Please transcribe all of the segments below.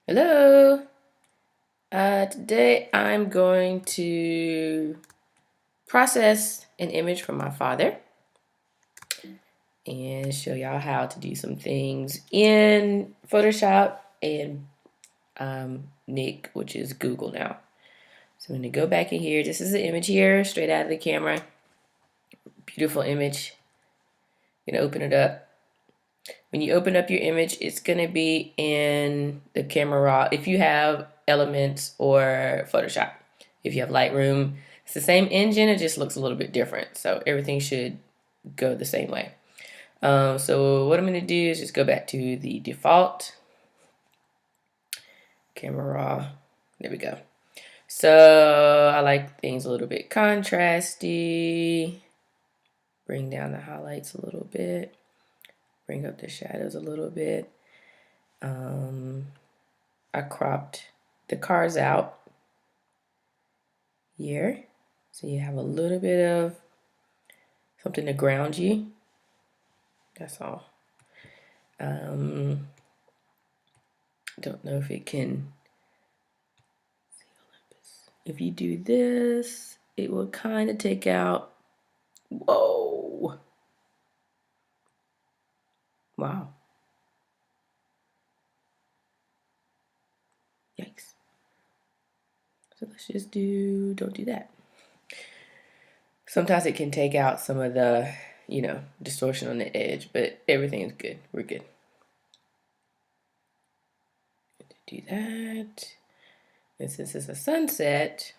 Hello. Today I'm going to process an image from my father and show y'all how to do some things in Photoshop and Nick, which is Google now. So I'm going to go back in here. This is the image here, straight out of the camera. Beautiful image. I'm going to open it up. When you open up your image, it's going to be in the camera raw if you have Elements or Photoshop. If you have Lightroom, it's the same engine, it just looks a little bit different. So everything should go the same way. So what I'm going to do is just go back to the default camera raw. There we go. So I like things a little bit contrasty. Bring down the highlights a little bit. Bring up the shadows a little bit. I cropped the cars out here. So you have a little bit of something to ground you. That's all. Don't know if it can. If you do this, it will kind of take out. Whoa. Wow. Yikes. So let's just don't do that. Sometimes it can take out some of the, distortion on the edge, but everything is good. We're good. Do that. And since it's a sunset,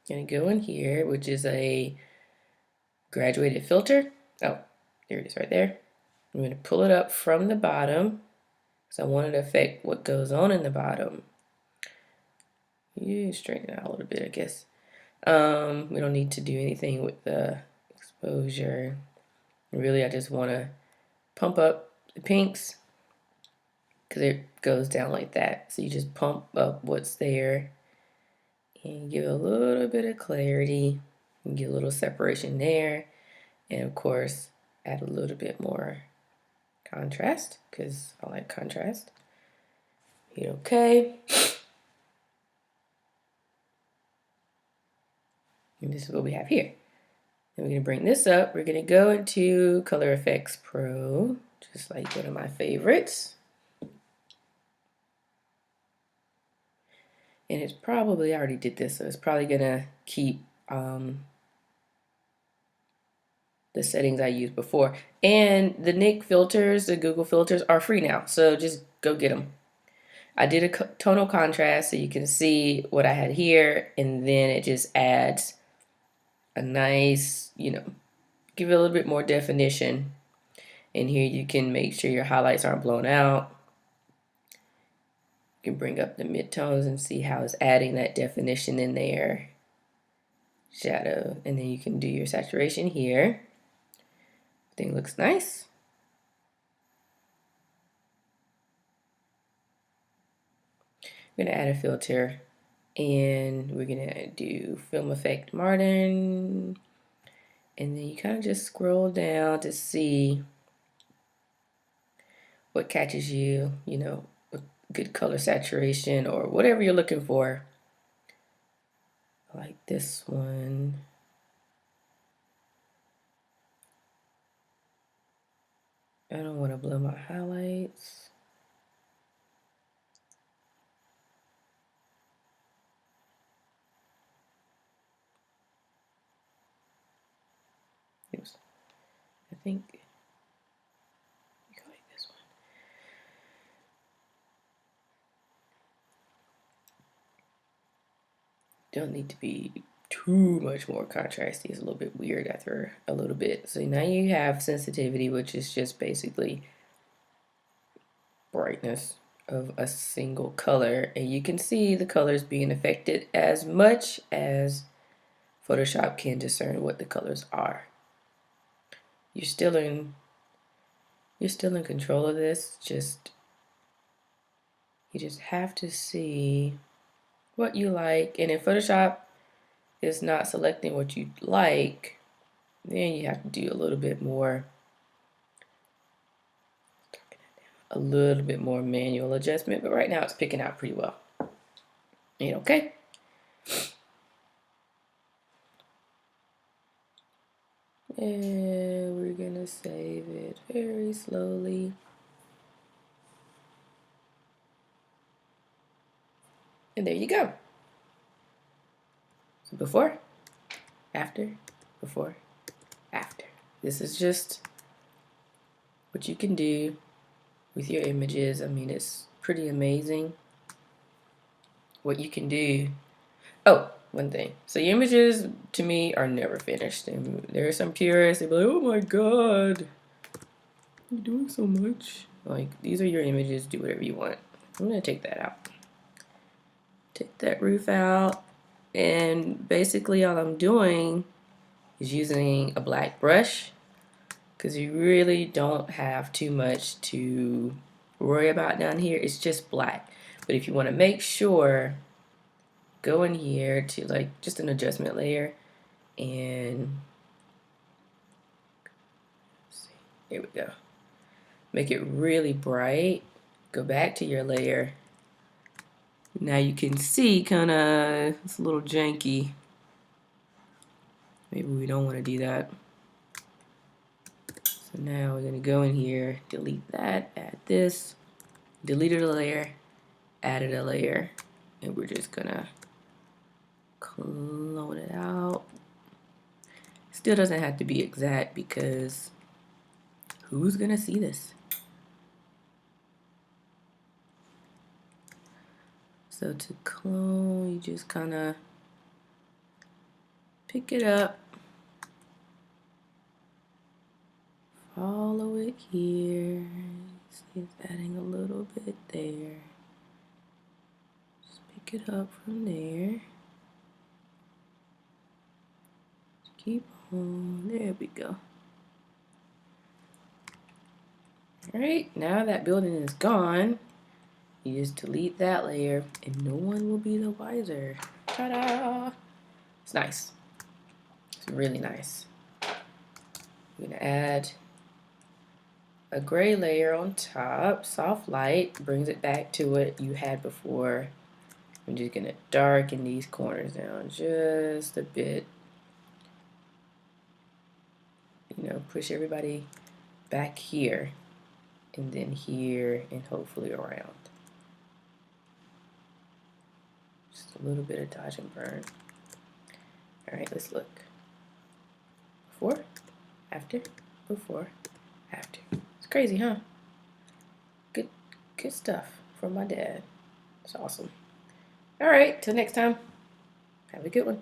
I'm going to go in here, which is a graduated filter. Oh, there it is right there. I'm going to pull it up from the bottom because I want it to affect what goes on in the bottom. You straighten it out a little bit, I guess. We don't need to do anything with the exposure. Really, I just want to pump up the pinks because it goes down like that. So you just pump up what's there and give a little bit of clarity and get a little separation there. And of course, add a little bit more contrast because I like contrast. Hit OK. And this is what we have here. Then we're going to bring this up. We're going to go into Color Effects Pro, just like one of my favorites. And it's probably, I already did this, so it's probably going to keep the settings I used before. And the Nick filters, the Google filters are free now, so just go get them. I did a tonal contrast so you can see what I had here, and then it just adds a nice, give it a little bit more definition. And here you can make sure your highlights aren't blown out. You can bring up the midtones and see how it's adding that definition in there. Shadow, and then you can do your saturation here. Everything looks nice. I'm gonna add a filter, and we're gonna do film effect modern, and then you kind of just scroll down to see what catches you, good color saturation or whatever you're looking for. I like this one. I don't want to blow my highlights. Oops. I think you like this one. Don't need to be too much more contrasty. It's a little bit weird after a little bit. So now you have sensitivity, which is just basically brightness of a single color, and you can see the colors being affected as much as Photoshop can discern what the colors are. You're still in control of this. You just have to see what you like, and if Photoshop is not selecting what you like, then you have to do a little bit more a little bit more manual adjustment, but right now it's picking out pretty well. And okay. And we're gonna save it very slowly. And there you go. So before, after, before, after. This is just what you can do with your images. I mean, it's pretty amazing what you can do. Oh, one thing. So your images, to me, are never finished. And there are some purists, they'll be like, oh my god, you're doing so much. Like, these are your images, do whatever you want. I'm gonna take that out. Take that roof out. And basically all I'm doing is using a black brush, because you really don't have too much to worry about down here. It's just black. But if you want to make sure, go in here to like just an adjustment layer and here we go. Make it really bright. Go back to your layer. Now you can see kind of it's a little janky. Maybe we don't want to do that. So now we're going to go in here, delete that, add this, deleted a layer, added a layer, and we're just going to clone it out. Still doesn't have to be exact because who's going to see this? So to clone, you just kind of pick it up, follow it here, see it's adding a little bit there. Just pick it up from there. Just keep on, there we go. Alright, now that building is gone, you just delete that layer and no one will be the wiser. Ta-da! It's nice. It's really nice. I'm gonna add a gray layer on top. Soft light brings it back to what you had before. I'm just gonna darken these corners down just a bit. You know, push everybody back here and then here and hopefully around. Just a little bit of dodge and burn. All right, let's look. Before, after, before, after. It's crazy, huh? Good stuff from my dad. It's awesome. All right, till next time. Have a good one.